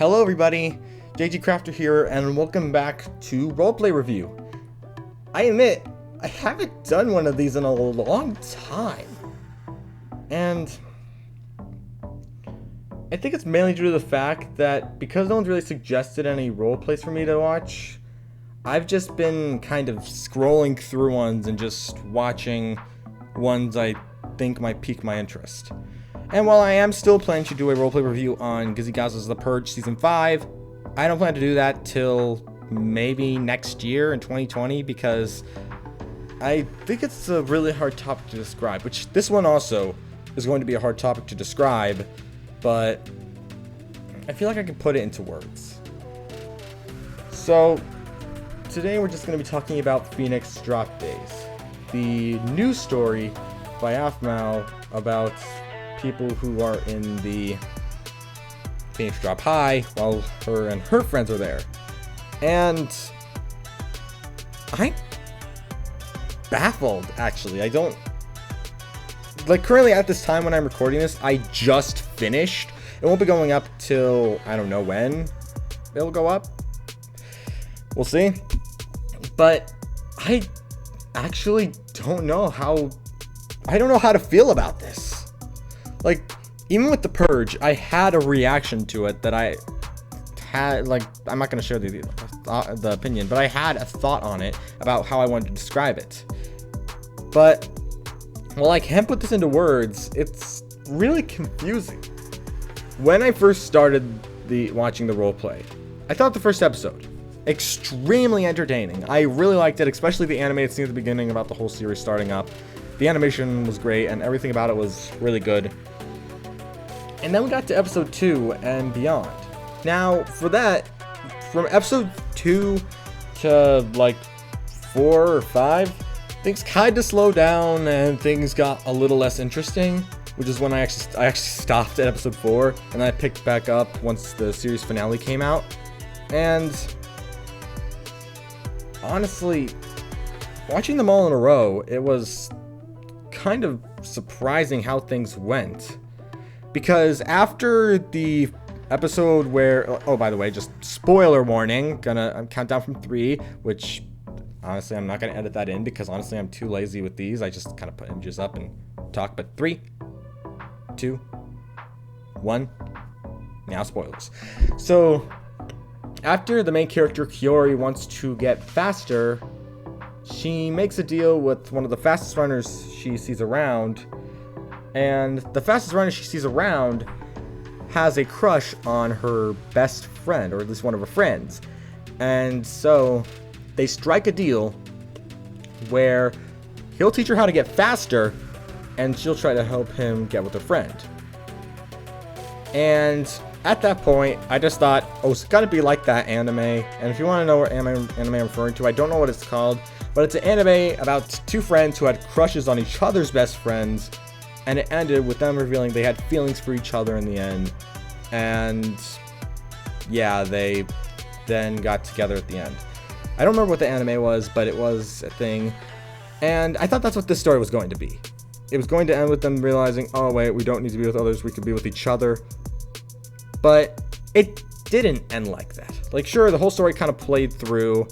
Hello everybody, JG Crafter here, and welcome back to Roleplay Review. I admit, I haven't done one of these in a long time. And I think it's mainly due to the fact that because no one's really suggested any roleplays for me to watch, I've just been kind of scrolling through ones and just watching ones I think might pique my interest. And while I am still planning to do a roleplay review on Gizzy The Purge Season 5, I don't plan to do that till maybe next year in 2020 because I think it's a really hard topic to describe, which this one also is going to be a hard topic to describe, but I feel like I can put it into words. So today we're just going to be talking about Phoenix Drop Days, the news story by Aphmau about people who are in the Phoenix Drop High while her and her friends are there. And I'm baffled, actually. I don't... Like, currently at this time when I'm recording this, I just finished. It won't be going up till, I don't know when it'll go up. We'll see. But I actually don't know how... I don't know how to feel about this. Like, even with The Purge, I had a reaction to it that I had, like, I'm not going to share the opinion, but I had a thought on it about how I wanted to describe it. But, while I can't put this into words, it's really confusing. When I first started watching the roleplay, I thought the first episode extremely entertaining. I really liked it, especially the animated scene at the beginning about the whole series starting up. The animation was great, and everything about it was really good. And then we got to episode 2 and beyond. Now, for that, from episode 2 to like 4 or 5, things kind of slowed down and things got a little less interesting, which is when I actually stopped at episode 4 and then I picked back up once the series finale came out. And honestly, watching them all in a row, it was kind of surprising how things went. Because after the episode where, oh, by the way, just spoiler warning, gonna count down from 3, which honestly I'm not gonna edit that in because honestly I'm too lazy with these. I just kind of put images up and talk. But 3, 2, 1, now spoilers. So after the main character Kiori wants to get faster, she makes a deal with one of the fastest runners she sees around. And the fastest runner she sees around has a crush on her best friend, or at least one of her friends. And so they strike a deal where he'll teach her how to get faster, and she'll try to help him get with her friend. And at that point, I just thought, oh, it's gotta be like that anime. And if you want to know what anime I'm referring to, I don't know what it's called, but it's an anime about two friends who had crushes on each other's best friends. And it ended with them revealing they had feelings for each other in the end. And yeah, they then got together at the end. I don't remember what the anime was, but it was a thing. And I thought that's what this story was going to be. It was going to end with them realizing, oh wait, we don't need to be with others, we could be with each other. But it didn't end like that. Like, sure, the whole story kind of played through.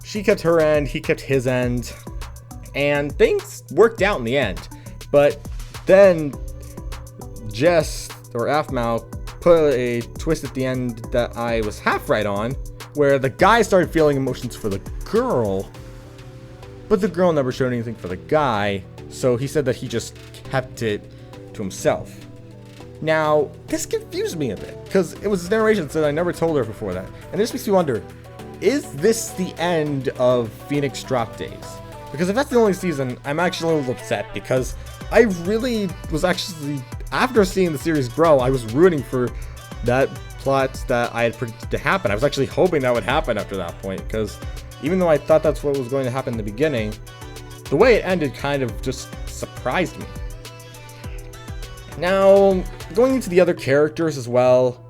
She kept her end, he kept his end. And things worked out in the end. But then Jess, or Aphmau, put a twist at the end that I was half right on, where the guy started feeling emotions for the girl, but the girl never showed anything for the guy, so he said that he just kept it to himself. Now, this confused me a bit, because it was his narration that I never told her before that, and this makes me wonder, is this the end of Phoenix Drop Days? Because if that's the only season, I'm actually a little upset, because I really was actually, after seeing the series grow, I was rooting for that plot that I had predicted to happen. I was actually hoping that would happen after that point, because even though I thought that's what was going to happen in the beginning, the way it ended kind of just surprised me. Now, going into the other characters as well,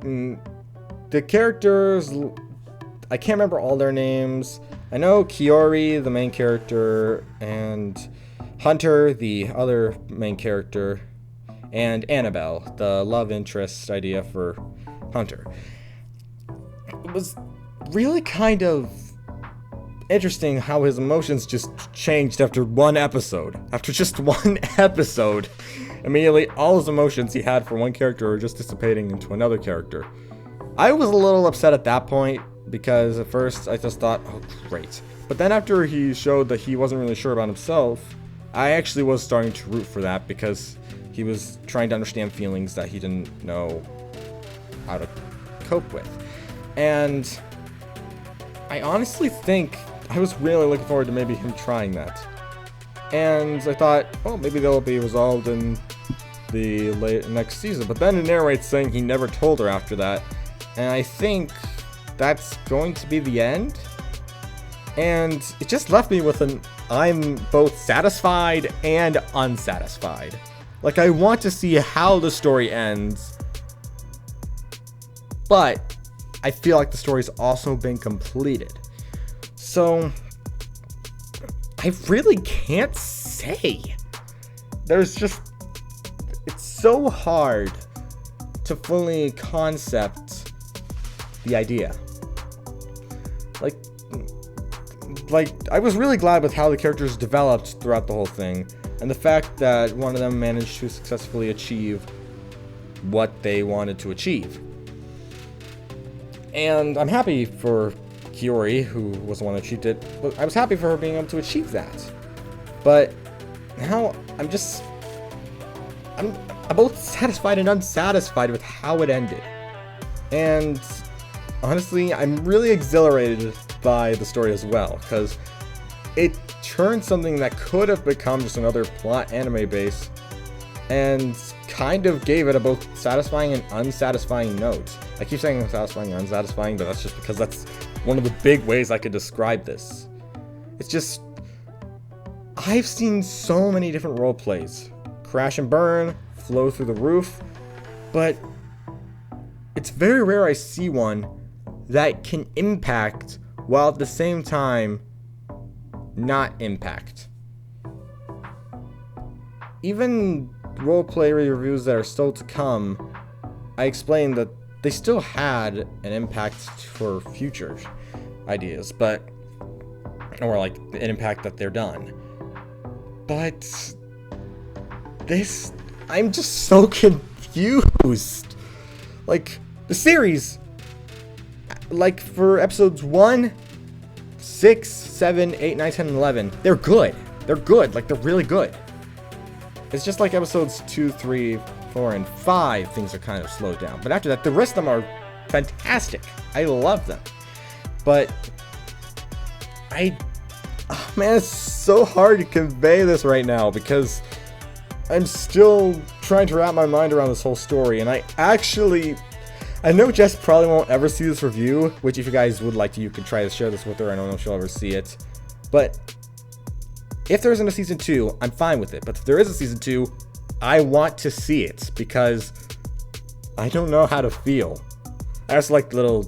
the characters, I can't remember all their names. I know Kiori, the main character, and Hunter, the other main character, and Annabelle, the love interest idea for Hunter. It was really kind of interesting how his emotions just changed after one episode. After just one episode, immediately all his emotions he had for one character are just dissipating into another character. I was a little upset at that point because at first I just thought, oh great. But then after he showed that he wasn't really sure about himself, I actually was starting to root for that because he was trying to understand feelings that he didn't know how to cope with. And I honestly think I was really looking forward to maybe him trying that. And I thought, oh, maybe they'll be resolved in the next season. But then it narrates saying he never told her after that. And I think that's going to be the end. And it just left me with I'm both satisfied and unsatisfied. Like, I want to see how the story ends, but I feel like the story's also been completed. So, I really can't say. It's so hard to fully concept the idea. Like, I was really glad with how the characters developed throughout the whole thing, and the fact that one of them managed to successfully achieve what they wanted to achieve. And I'm happy for Kiori, who was the one that achieved it. I was happy for her being able to achieve that. But now I'm both satisfied and unsatisfied with how it ended. And honestly, I'm really exhilarated by the story as well, because it turned something that could have become just another plot anime base and kind of gave it a both satisfying and unsatisfying note. I keep saying satisfying and unsatisfying, but that's just because that's one of the big ways I could describe this. It's just, I've seen so many different role plays crash and burn, flow through the roof, but it's very rare I see one that can impact while at the same time not impact. Even roleplay reviews that are still to come, I explained that they still had an impact for future ideas, or like an impact that they're done. But this, I'm just so confused. Like, the series, like for episodes 1, 6, 7, 8, 9, 10, and 11, they're good. They're good, like they're really good. It's just like episodes 2, 3, 4, and 5, things are kind of slowed down. But after that, the rest of them are fantastic. I love them. But man, it's so hard to convey this right now because I'm still trying to wrap my mind around this whole story. And I know Jess probably won't ever see this review, which if you guys would like to, you can try to share this with her. I don't know if she'll ever see it. But if there isn't a season 2, I'm fine with it. But if there is a season 2, I want to see it because I don't know how to feel. I just like little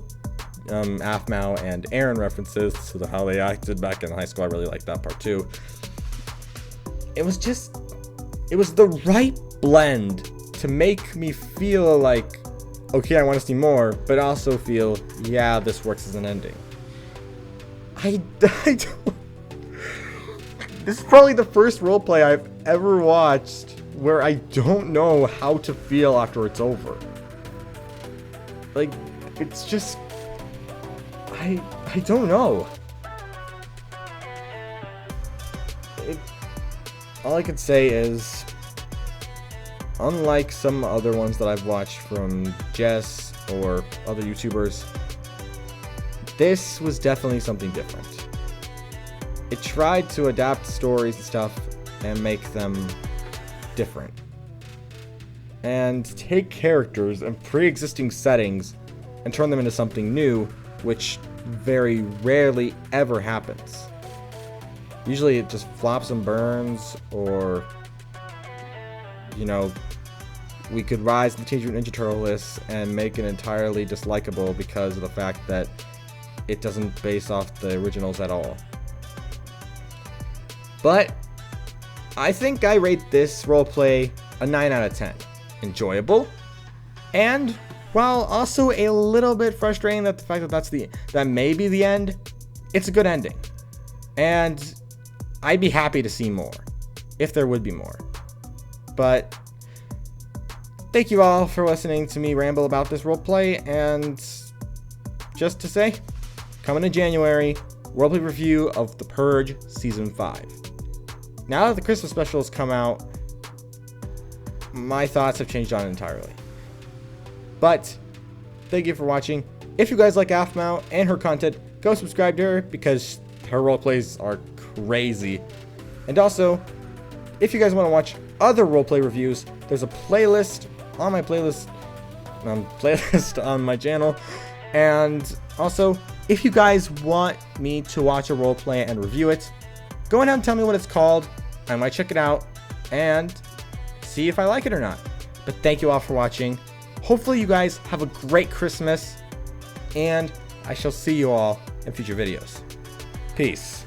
Aphmau and Aaron references to how they acted back in high school. I really liked that part too. It was the right blend to make me feel like, okay, I want to see more, but also feel, yeah, this works as an ending. I don't. This is probably the first roleplay I've ever watched where I don't know how to feel after it's over. Like, it's just, I don't know. All I could say is, unlike some other ones that I've watched from Jess or other YouTubers, this was definitely something different. It tried to adapt stories and stuff and make them different. And take characters and pre-existing settings and turn them into something new, which very rarely ever happens. Usually it just flops and burns, or, you know, we could rise the Teenage Mutant Ninja Turtle list and make it entirely dislikable because of the fact that it doesn't base off the originals at all. But I think I rate this roleplay a 9 out of 10. Enjoyable and while also a little bit frustrating that the fact that that may be the end, it's a good ending. And I'd be happy to see more, if there would be more. But thank you all for listening to me ramble about this roleplay, and just to say, coming in January, roleplay review of The Purge Season 5. Now that the Christmas special has come out, my thoughts have changed on it entirely. But thank you for watching. If you guys like Aphmau and her content, go subscribe to her because her roleplays are crazy. And also, if you guys want to watch other roleplay reviews, there's a playlist on my on my channel. And also, if you guys want me to watch a roleplay and review it, go ahead and tell me what it's called. I might check it out and see if I like it or not. But thank you all for watching. Hopefully you guys have a great Christmas, and I shall see you all in future videos. Peace.